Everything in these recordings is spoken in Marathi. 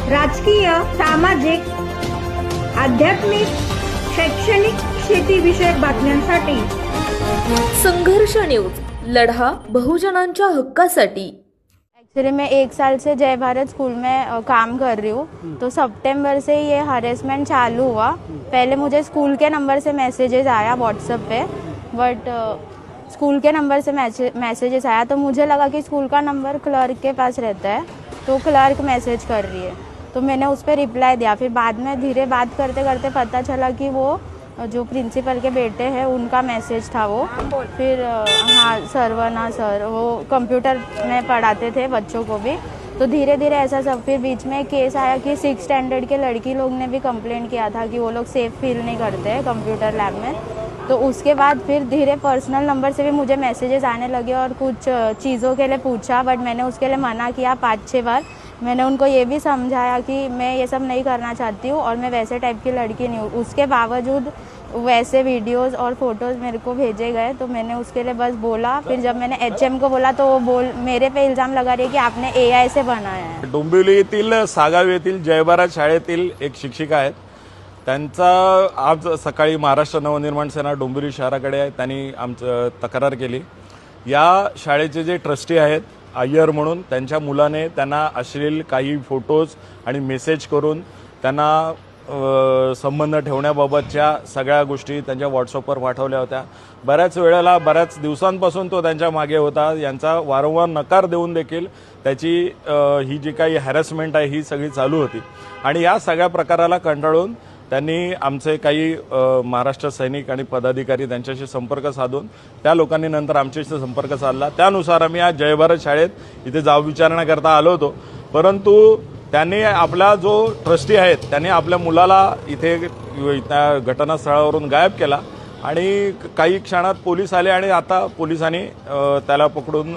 राजकीय, सामाजिक, आध्यात्मिक, शैक्षणिक, शेतीविषयक बातम्यांसाठी संघर्ष न्यूज, लढा बहुजनांच्या हक्कासाठी। एक्चुअली मैं 1 साल से जय भारत स्कूल में काम कर रही हूँ। तो सितंबर से ये हरेसमेंट चालू हुआ। पहले मुझे स्कूल के नंबर से मैसेजेस आया WhatsApp pay, but school K number say messages आया तो मुझे लगा कि स्कूल का नंबर क्लर्क के पास रहता है, तो क्लर्क मैसेज कर रही है, तो मैंने उस पर रिप्लाई दिया। फिर बाद में धीरे बात करते करते पता चला कि वो जो प्रिंसिपल के बेटे हैं उनका मैसेज था वो। फिर हाँ सरवना सर, वो कंप्यूटर में पढ़ाते थे बच्चों को भी। तो धीरे धीरे ऐसा सब, फिर बीच में केस आया कि 6 स्टैंडर्ड के लड़की लोग ने भी कंप्लेंट किया था कि वो लोग सेफ फील नहीं करते हैं कंप्यूटर लैब में। तो उसके बाद फिर धीरे पर्सनल नंबर से भी मुझे मैसेजेस आने लगे और कुछ चीज़ों के लिए पूछा, बट मैंने उसके लिए मना किया 5-6 बार। मैंने उनको ये भी समझाया कि मैं ये सब नहीं करना चाहती हूँ और मैं वैसे टाइप की लड़की नहीं हूँ। उसके बावजूद वैसे वीडियोस और फोटोज़ मेरे को भेजे गए, तो मैंने उसके लिए बस बोला। फिर जब मैंने HM को बोला तो वो मेरे पे इल्ज़ाम लगा रही है कि आपने AI से बनाया है। डोंबिवली येथील सागाव येथील जय भारत शाळेतील एक शिक्षिका आहेत, त्यांचा आज सकाळी महाराष्ट्र नवनिर्माण सेना डोंबिवली शहराकडे त्यांनी आमचं तक्रार केली। या शाळेचे जे ट्रस्टी आहेत अय्यर म्हणून, त्यांच्या मुलाने त्यांना अश्लील काही फोटोज आणि मेसेज करून त्यांना संबंध ठेवण्याबाबतच्या सगळ्या गोष्टी त्यांच्या व्हॉट्सअपवर पाठवल्या होत्या। बऱ्याच वेळेला बऱ्याच दिवसांपासून तो त्यांच्या मागे होता। यांचा वारंवार नकार देऊन देखील त्याची ही जी काही हॅरेसमेंट आहे ही सगळी चालू होती। आणि या सगळ्या प्रकाराला कंटाळून त्यांनी आमचे काही महाराष्ट्र सैनिक आणि पदाधिकारी त्यांच्याशी संपर्क साधून त्या लोकांनी नंतर आमच्याशी संपर्क साधला। त्यानुसार आम्ही आज जय भारत शाळेत इथे जाब विचारणा करता आलो होतो, परंतु त्यांनी आपला जो ट्रस्टी आहेत त्यांनी आपल्या मुलाला इथे त्या घटनास्थळावरून गायब केला आणि काही क्षणात पोलीस आले आणि आता पोलिसांनी त्याला पकडून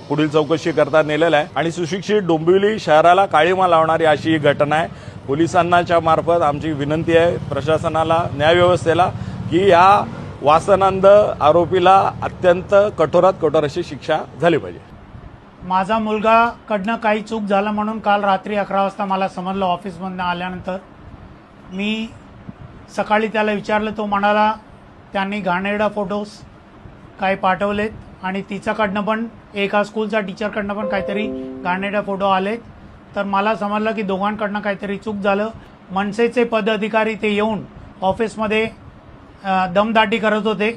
पुढील चौकशी करता नेलेला आहे। आणि सुशिक्षित डोंबिवली शहराला काळीमा लावणारी अशी ही घटना आहे। पोलिसांच्या मार्फत आमची विनंती आहे प्रशासनाला, न्यायव्यवस्थेला, की या वासनांध आरोपीला अत्यंत कठोरात कठोर अशी शिक्षा झाली पाहिजे। माझा मुलगा कडनं काही चूक झालं म्हणून काल रात्री 11 वाजता मला समजलं ऑफिसमधून आल्यानंतर। मी सकाळी त्याला विचारलं, तो म्हणाला त्यांनी घाणेरडा फोटोज काही पाठवलेत आणि तिच्याकडनं पण एका स्कूलच्या टीचरकडनं पण काहीतरी घाणेरडा फोटो आलेत। तर मला समजलं की दोघांकडनं काहीतरी चूक झालं। मनसेचे पदाधिकारी ते येऊन ऑफिसमध्ये दमदाटी करत होते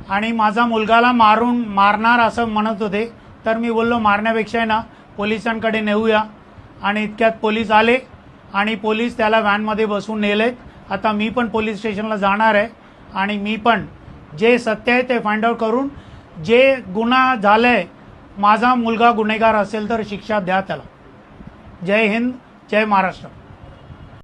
आणि माझा मुलगाला मारणार असं म्हणत होते। तर मी बोललो मारण्यापेक्षा ना पोलिसांकडे नेऊया, आणि इतक्यात पोलीस आले आणि पोलीस त्याला व्हॅनमध्ये बसून नेलेत। आता मी पण पोलीस स्टेशनला जाणार आहे आणि मी पण जे सत्य आहे ते फाइंड आउट करून, जे गुन्हा झालाय, माझा मुलगा गुन्हेगार असेल तर शिक्षा द्या त्याला। जय हिंद, जय महाराष्ट्र।